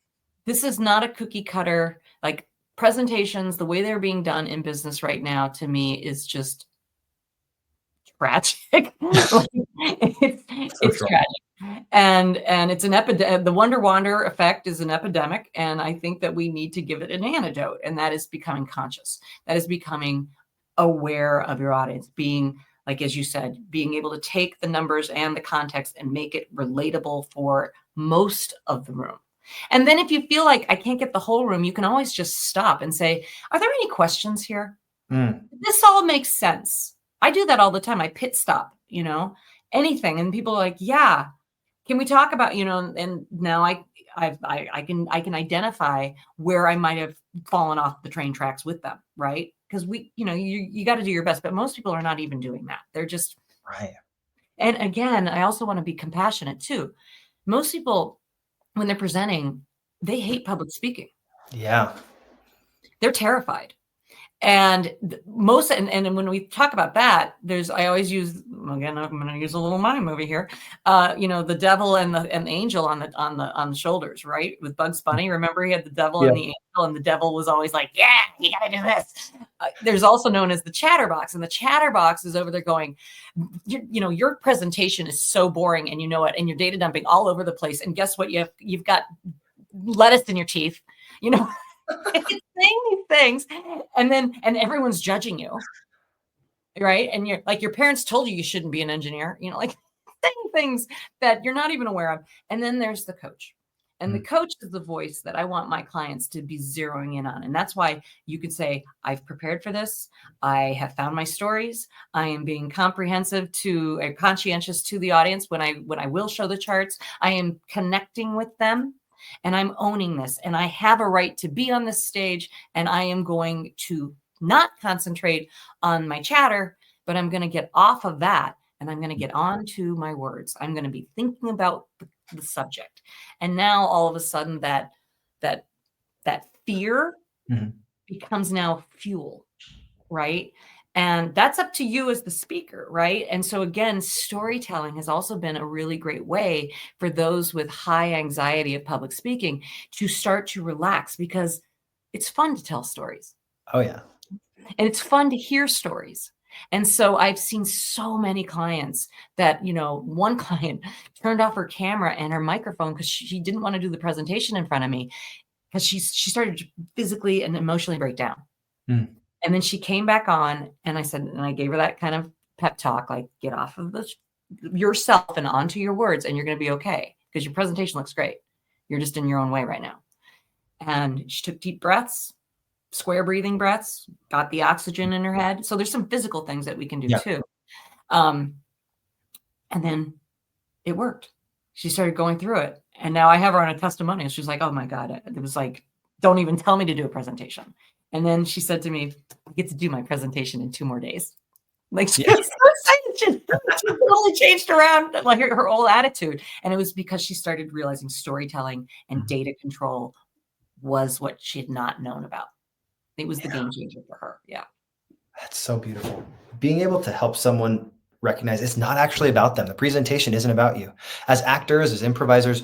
This is not a cookie cutter, like presentations, the way they're being done in business right now, to me is just tragic. It's tragic. And it's an epidemic. The Wonder Wander effect is an epidemic. And I think that we need to give it an antidote. And that is becoming conscious. That is becoming aware of your audience, being, like, as you said, being able to take the numbers and the context and make it relatable for most of the room. And then if you feel like I can't get the whole room, you can always just stop and say, are there any questions here? This all makes sense. I do that all the time. I pit stop, anything. And people are like, yeah, can we talk about, and now I can identify where I might have fallen off the train tracks with them. Right. Because you got to do your best, but most people are not even doing that. They're just right. And again, I also want to be compassionate too. Most people, when they're presenting, they hate public speaking. Yeah. They're terrified. And and when we talk about that, I always use, again, I'm going to use a little mime movie here. The devil and the angel on the shoulders, right? With Bugs Bunny. Remember, he had the devil and the angel, and the devil was always like, yeah, you got to do this. There's also known as the chatterbox, and the chatterbox is over there going, your presentation is so boring, and you know it, and you're data dumping all over the place. And guess what? You've got lettuce in your teeth, It's saying these things, and everyone's judging you, right? And you're like, your parents told you shouldn't be an engineer, like saying things that you're not even aware of. And then there's the coach, and the coach is the voice that I want my clients to be zeroing in on. And that's why you could say, I've prepared for this. I have found my stories. I am being comprehensive conscientious to the audience. When I will show the charts, I am connecting with them. And I'm owning this, and I have a right to be on this stage, and I am going to not concentrate on my chatter, but I'm going to get off of that, and I'm going to get on to my words. I'm going to be thinking about the subject. And now all of a sudden that fear becomes now fuel, right? And that's up to you as the speaker, right? And so again, storytelling has also been a really great way for those with high anxiety of public speaking to start to relax, because it's fun to tell stories. Oh, yeah. And it's fun to hear stories. And so I've seen so many clients that, one client turned off her camera and her microphone because she didn't want to do the presentation in front of me, because she started to physically and emotionally break down. And then she came back on, and I gave her that kind of pep talk, like, get off of yourself and onto your words, and you're going to be okay, because your presentation looks great. You're just in your own way right now. And she took deep breaths, square breathing breaths, got the oxygen in her head. So there's some physical things that we can do too. And then it worked. She started going through it. And now I have her on a testimonial. She's like, oh my God. It was like, don't even tell me to do a presentation. And then she said to me, I get to do my presentation in 2 more days. Like she was so excited. She totally changed around like her whole attitude. And it was because she started realizing storytelling and data control was what she had not known about. It was the game changer for her. Yeah. That's so beautiful. Being able to help someone recognize it's not actually about them. The presentation isn't about you. As actors, as improvisers,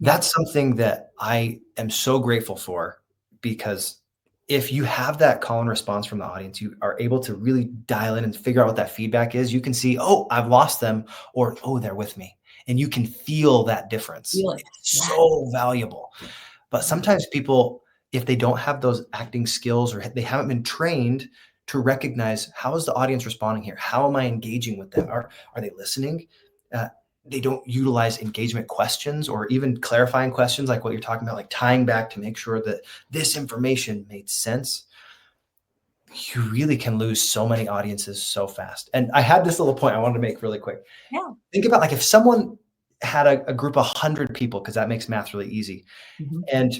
that's something that I am so grateful for, because if you have that call and response from the audience, you are able to really dial in and figure out what that feedback is. You can see, oh, I've lost them, or, oh, they're with me. And you can feel that difference. It's so valuable. But sometimes people, if they don't have those acting skills or they haven't been trained to recognize, how is the audience responding here? How am I engaging with them? Are they listening? They don't utilize engagement questions or even clarifying questions like what you're talking about, like tying back to make sure that this information made sense. You really can lose so many audiences so fast. And I had this little point I wanted to make really quick. Yeah. Think about like if someone had a group of 100 people, because that makes math really easy, and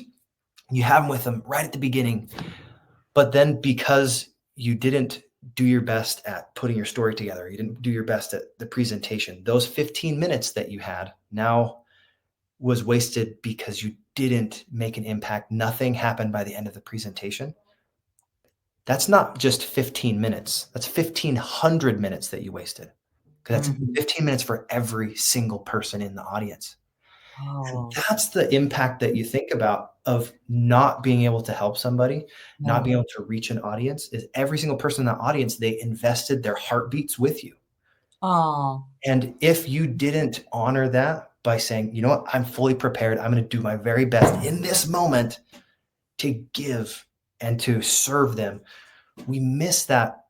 you have them with them right at the beginning, but then because you didn't do your best at putting your story together, you didn't do your best at the presentation, those 15 minutes that you had now was wasted because you didn't make an impact. Nothing happened by the end of the presentation. That's not just 15 minutes. That's 1,500 minutes that you wasted, because that's 15 minutes for every single person in the audience. And that's the impact that you think about of not being able to help somebody, not being able to reach an audience, is every single person in the audience, they invested their heartbeats with you. And if you didn't honor that by saying, you know what, I'm fully prepared, I'm going to do my very best in this moment to give and to serve them, we miss that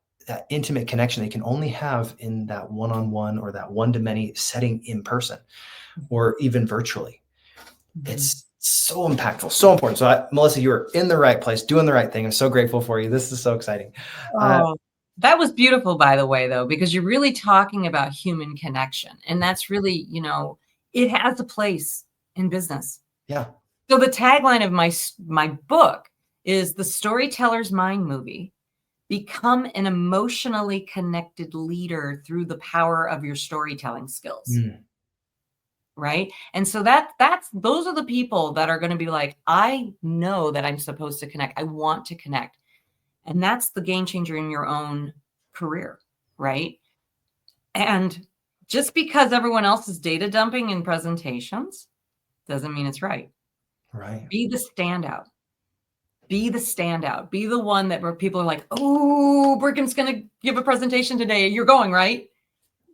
intimate connection they can only have in that one-on-one or that one-to-many setting in person or even virtually. It's so impactful, so important. So Melissa, you were in the right place, doing the right thing. I'm so grateful for you. This is so exciting. That was beautiful, by the way, though, because you're really talking about human connection. And that's really, it has a place in business. Yeah. So the tagline of my book is The Storyteller's Mind Movie. Become an emotionally connected leader through the power of your storytelling skills. Right. And so those are the people that are going to be like, I know that I'm supposed to connect. I want to connect. And that's the game changer in your own career. Right. And just because everyone else is data dumping in presentations doesn't mean it's right. Right. Be the standout. Be the standout. Be the one that where people are like, oh, Brigham's going to give a presentation today. You're going, right?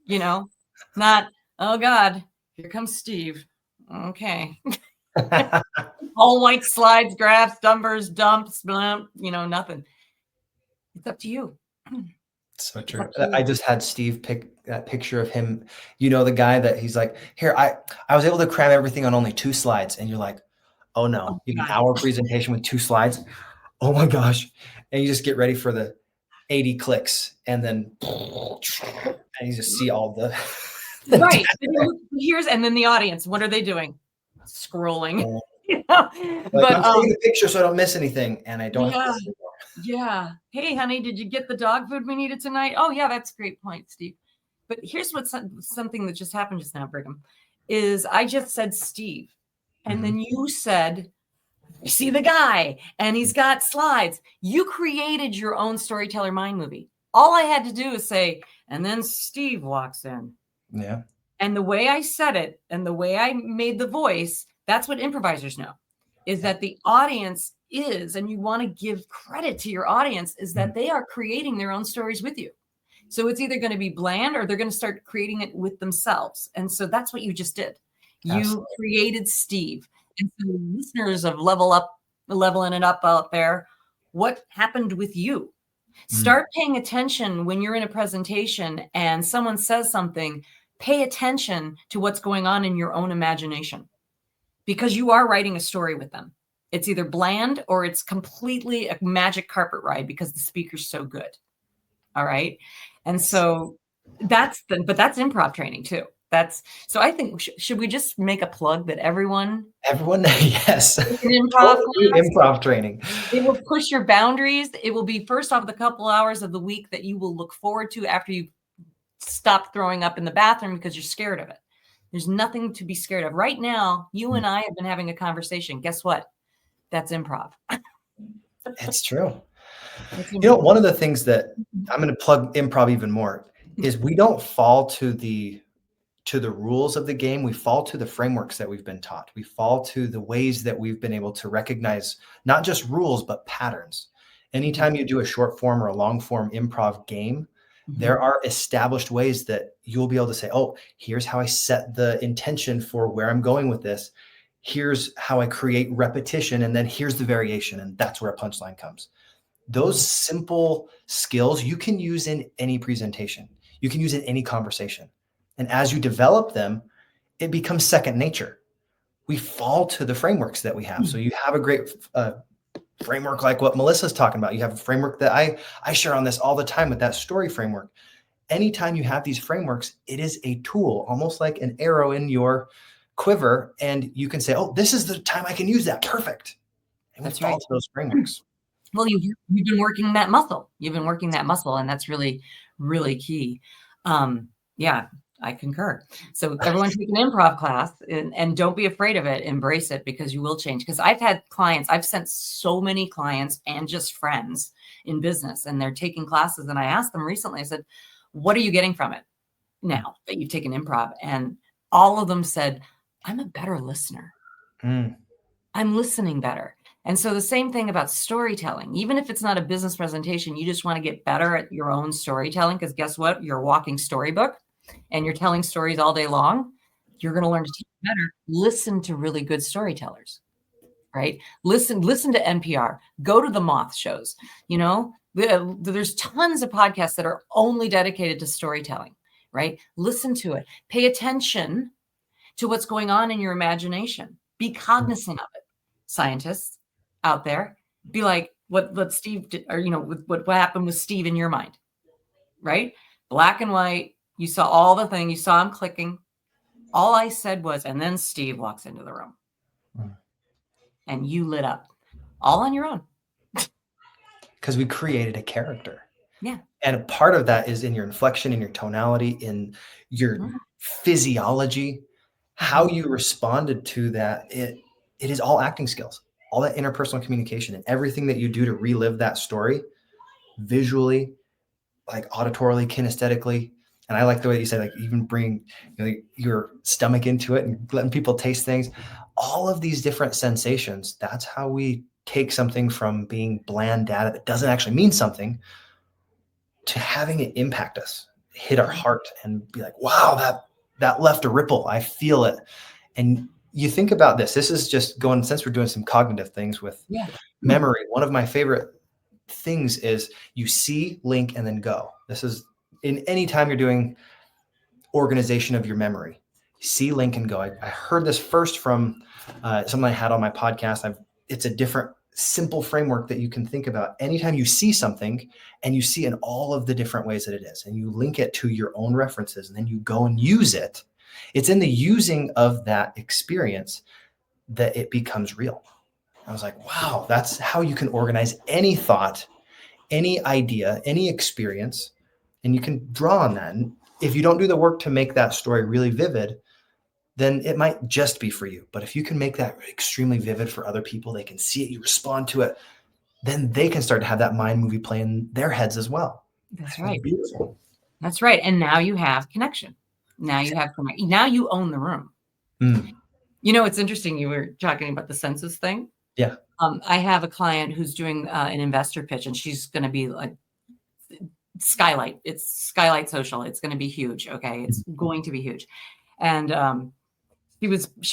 Not, oh God, here comes Steve. Okay. All white slides, graphs, numbers, dumps, blah, nothing. It's up to you. So true. I just had Steve pick that picture of him, the guy that he's like, here, I was able to cram everything on only 2 slides. And you're like, oh no, you have an hour presentation with 2 slides. Oh my gosh. And you just get ready for the 80 clicks and then you just see all the right. And then the audience, what are they doing? Scrolling. Like, I'm taking a picture so I don't miss anything, and I don't have to anymore. Yeah. Hey, honey, did you get the dog food we needed tonight? Oh yeah, that's a great point, Steve. But here's something that just happened just now, Brigham, is I just said Steve, and then you said, you see the guy, and he's got slides. You created your own storyteller mind movie. All I had to do is say, and then Steve walks in. Yeah. And the way I said it and the way I made the voice, that's what improvisers know, is that the audience is, and you want to give credit to your audience, is that they are creating their own stories with you. So it's either going to be bland or they're going to start creating it with themselves. And so that's what you just did. You created Steve. And so listeners of Levelin it up out there, what happened with you? Start paying attention when you're in a presentation and someone says something. Pay attention to what's going on in your own imagination, because you are writing a story with them. It's either bland or it's completely a magic carpet ride because the speaker's so good. All right. And so that's improv training too. So I think, should we just make a plug that everyone, yes, improv improv training. It will push your boundaries. It will be first off the couple hours of the week that you will look forward to after you stop throwing up in the bathroom because you're scared of it. There's nothing to be scared of. Right now, you and I have been having a conversation. Guess what? That's improv. It's true. You know, one of the things that I'm going to plug improv even more is we don't fall to the rules of the game. We fall to the frameworks that we've been taught. We fall to the ways that we've been able to recognize not just rules, but patterns. Anytime you do a short form or a long form improv game, there are established ways that you'll be able to say, oh, here's how I set the intention for where I'm going with this. Here's how I create repetition. And then here's the variation. And that's where a punchline comes. Those simple skills you can use in any presentation. You can use in any conversation. And as you develop them, it becomes second nature. We fall to the frameworks that we have. So you have a great framework like what Melissa's talking about. You have a framework that I share on this all the time with that story framework. Anytime you have these frameworks, it is a tool, almost like an arrow in your quiver. And you can say, oh, this is the time I can use that. Perfect. And that's right. Those frameworks. Well, you've been working that muscle. You've been working that muscle, and that's really, really key. Yeah, I concur. So everyone take an improv class and don't be afraid of it. Embrace it, because you will change. Because I've had clients, I've sent so many clients and just friends in business, and they're taking classes. And I asked them recently, I said, what are you getting from it now that you've taken improv? And all of them said, I'm a better listener. I'm listening better. And so the same thing about storytelling. Even if it's not a business presentation, you just want to get better at your own storytelling, because guess what? You're a walking storybook and you're telling stories all day long. You're going to learn to teach better. Listen to really good storytellers, right? Listen to NPR. Go to the Moth shows. You know, there's tons of podcasts that are only dedicated to storytelling, right? Listen to it. Pay attention to what's going on in your imagination. Be cognizant of it. Scientists out there, be like, what Steve did, or, you know, what happened with Steve in your mind, right? Black and white. You saw all the thing. You saw him clicking. All I said was, and then Steve walks into the room and you lit up all on your own. Because we created a character. Yeah. And a part of that is in your inflection, in your tonality, in your physiology, how you responded to that. It is all acting skills. All that interpersonal communication and everything that you do to relive that story visually, like auditorily, kinesthetically. And I like the way you said, like, even bring your stomach into it and letting people taste things, all of these different sensations. That's how we take something from being bland data that doesn't actually mean something to having it impact us, hit our heart and be like, wow, that left a ripple. I feel it. And you think about this. This is just going, since we're doing some cognitive things with memory. One of my favorite things is you see, link, and then go. This is in any time you're doing organization of your memory. See, link, and go. I heard this first from someone I had on my podcast. It's a different, simple framework that you can think about. Anytime you see something and you see in all of the different ways that it is, and you link it to your own references, and then you go and use it. It's in the using of that experience that it becomes real. I was like, wow, that's how you can organize any thought, any idea, any experience, and you can draw on that. And if you don't do the work to make that story really vivid, then it might just be for you. But if you can make that extremely vivid for other people, they can see it, you respond to it, then they can start to have that mind movie play in their heads as well. That's right. Beautiful. That's right. And now you have connection. Now you own the room. You know, it's interesting. You were talking about the census thing. Yeah. I have a client who's doing an investor pitch, and she's going to be like Skylight. It's Skylight Social. It's going to be huge. Okay. It's going to be huge. And she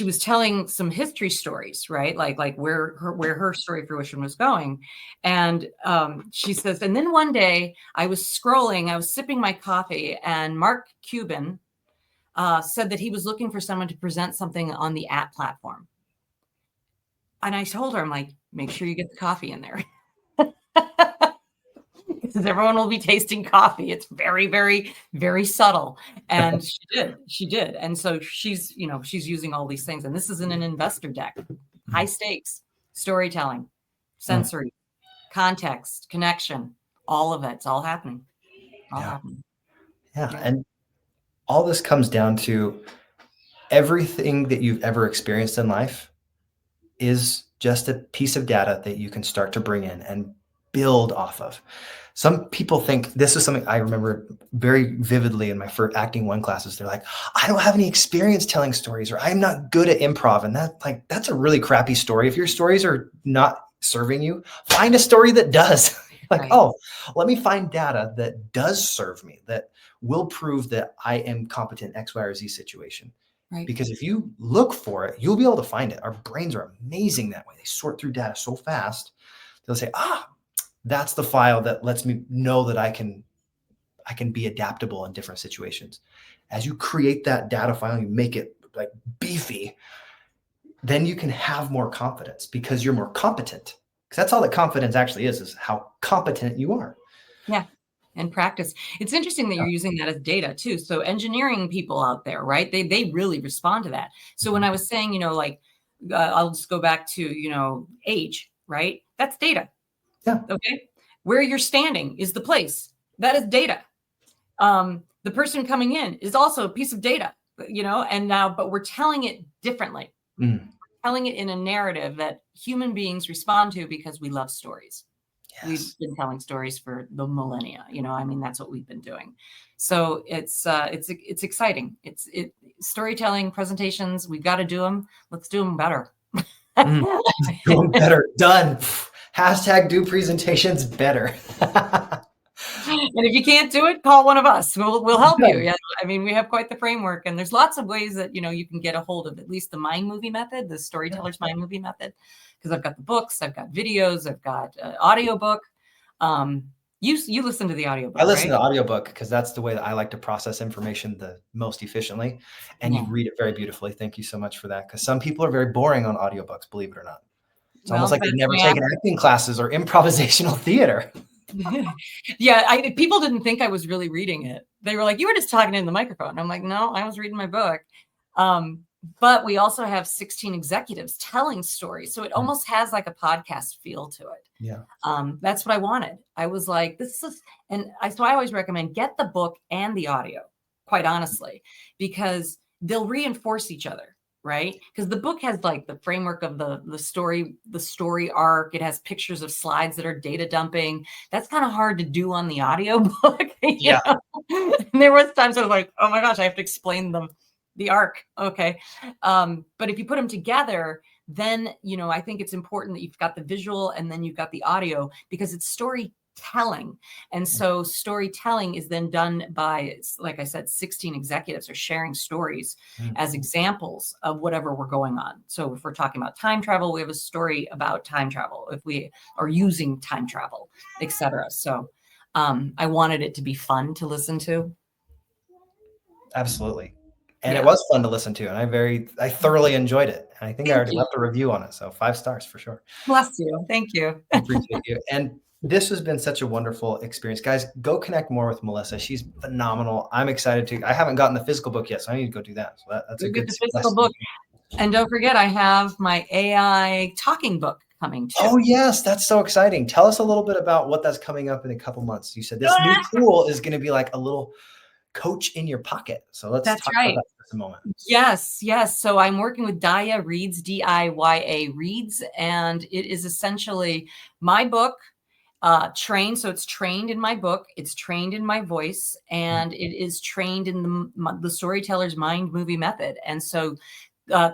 was telling some history stories, right? Like where her story Fruition was going. And she says, and then one day I was scrolling, I was sipping my coffee, and Mark Cuban said that he was looking for someone to present something on the app platform. And I told her, I'm like, make sure you get the coffee in there. Because everyone will be tasting coffee. It's very, very, very subtle. And she did. And so she's using all these things. And this is in an investor deck, high stakes, storytelling, sensory, context, connection, all of it. It's all happening. Happening. Yeah. And all this comes down to everything that you've ever experienced in life is just a piece of data that you can start to bring in and build off of. Some people think, this is something I remember very vividly in my first acting 1 classes. They're like, I don't have any experience telling stories, or I'm not good at improv. And that's a really crappy story. If your stories are not serving you, find a story that does. Like, oh, let me find data that does serve me, that will prove that I am competent in X, Y, or Z situation. Right. Because if you look for it, you'll be able to find it. Our brains are amazing that way. They sort through data so fast. They'll say, that's the file that lets me know that I can be adaptable in different situations. As you create that data file, you make it like beefy, then you can have more confidence because you're more competent. Because that's all that confidence actually is how competent you are. Yeah. And practice. It's interesting that you're using that as data too. So engineering people out there, right? They really respond to that. So when I was saying, I'll just go back to, age, right? That's data. Yeah. Okay. Where you're standing is the place. That is data. The person coming in is also a piece of data, but we're telling it differently. We're telling it in a narrative that human beings respond to because we love stories. Yes. We've been telling stories for the millennia, that's what we've been doing. So it's exciting. Storytelling presentations. We've got to do them. Let's do them better. Do them better. Done. Hashtag do presentations better. And if you can't do it, call one of us. We'll help you. Yeah. We have quite the framework, and there's lots of ways that, you can get a hold of at least the mind movie method, the storyteller's mind movie method. Because I've got the books, I've got videos, I've got an audiobook. You listen to the audiobook. I listen to the audiobook because that's the way that I like to process information the most efficiently. And you read it very beautifully. Thank you so much for that. Because some people are very boring on audiobooks, believe it or not. It's almost like they've never taken acting classes or improvisational theater. Yeah, people didn't think I was really reading it. They were like, you were just talking in the microphone. I'm like, no, I was reading my book. But we also have 16 executives telling stories. So it almost has like a podcast feel to it. Yeah. That's what I wanted. I was like, so I always recommend get the book and the audio, quite honestly, because they'll reinforce each other, right? Because the book has like the framework of the story arc. It has pictures of slides that are data dumping. That's kind of hard to do on the audio book. Yeah. And there was times I was like, oh my gosh, I have to explain the arc. Okay. But if you put them together, then, I think it's important that you've got the visual and then you've got the audio because it's storytelling. And so storytelling is then done by, like I said, 16 executives are sharing stories as examples of whatever we're going on. So if we're talking about time travel, we have a story about time travel. If we are using time travel, etc. So I wanted it to be fun to listen to. Absolutely. And it was fun to listen to. And I thoroughly enjoyed it. And I think I already left a review on it. So 5 stars for sure. Bless you. Thank you. I appreciate you. And this has been such a wonderful experience. Guys, go connect more with Melissa. She's phenomenal. I'm excited to. I haven't gotten the physical book yet, so I need to go do that. So that's a good physical book. And don't forget, I have my AI talking book coming too. Oh, yes. That's so exciting. Tell us a little bit about what that's coming up in a couple months. You said this new tool is going to be like a little coach in your pocket. So let's talk about that for just a moment. Yes. So I'm working with Diya Reads, DIYA Reads, and it is essentially my book trained. So it's trained in my book. It's trained in my voice, and it is trained in the storyteller's mind movie method. And so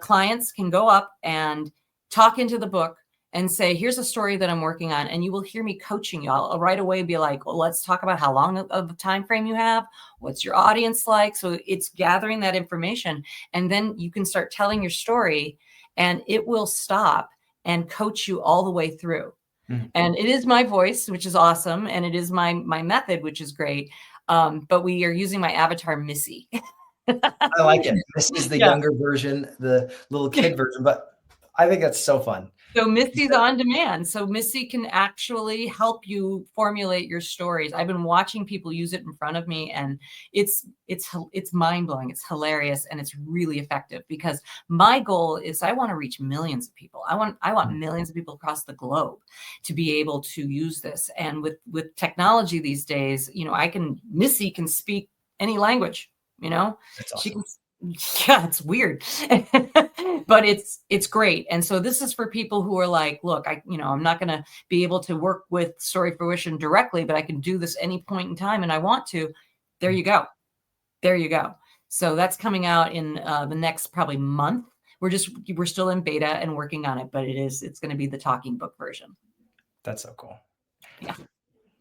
clients can go up and talk into the book and say, here's a story that I'm working on. And you will hear me coaching you. I'll right away be like, well, let's talk about how long of a time frame you have. What's your audience like? So it's gathering that information. And then you can start telling your story and it will stop and coach you all the way through. And it is my voice, which is awesome. And it is my method, which is great. But we are using my avatar, Missy. I like it. This is the younger version, the little kid version, but I think that's so fun. So Missy's on demand. So Missy can actually help you formulate your stories. I've been watching people use it in front of me, and it's mind-blowing. It's hilarious, and it's really effective, because my goal is I want to reach millions of people. I want millions of people across the globe to be able to use this. And with technology these days, Missy can speak any language, That's awesome. she can. Yeah, it's weird, but it's great. And so this is for people who are like, look, I'm not going to be able to work with Story Fruition directly, but I can do this any point in time, and I want to. There you go. There you go. So that's coming out in the next probably month. We're still in beta and working on it, but it's going to be the talking book version. That's so cool. Yeah.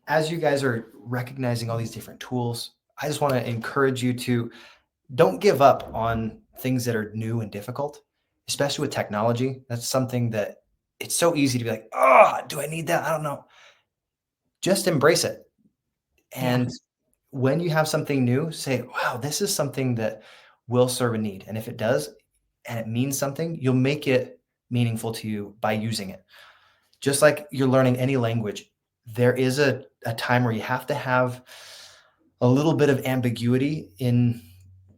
As you guys are recognizing all these different tools, I just want to encourage you to don't give up on things that are new and difficult, especially with technology. That's something that it's so easy to be like, oh, do I need that? I don't know. Just embrace it. And when you have something new, say, wow, this is something that will serve a need. And if it does, and it means something, you'll make it meaningful to you by using it. Just like you're learning any language, there is a time where you have to have a little bit of ambiguity in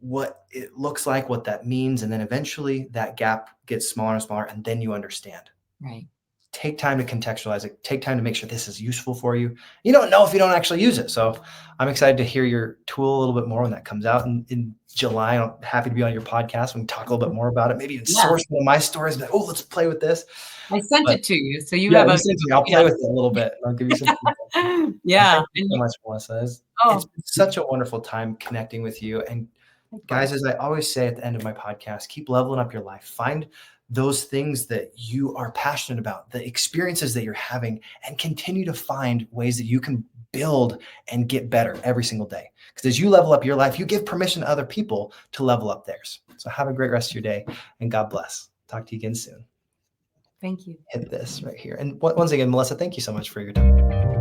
what it looks like, what that means. And then eventually that gap gets smaller and smaller, and then you understand. Right. Take time to contextualize it. Take time to make sure this is useful for you. You don't know if you don't actually use it. So I'm excited to hear your tool a little bit more when that comes out in July. I'm happy to be on your podcast. We can talk a little bit more about it. Maybe even source one of my stories. But, let's play with this. I sent it to you, so you have I'll play with it a little bit. I'll give you some feedback. Yeah. Thank you so much, Melissa. It's been such a wonderful time connecting with you. And guys, as I always say at the end of my podcast, keep leveling up your life. Find those things that you are passionate about, the experiences that you're having, and continue to find ways that you can build and get better every single day. Because as you level up your life, you give permission to other people to level up theirs. So have a great rest of your day, and God bless. Talk to you again soon. Thank you. Hit this right here. And once again, Melissa, thank you so much for your time.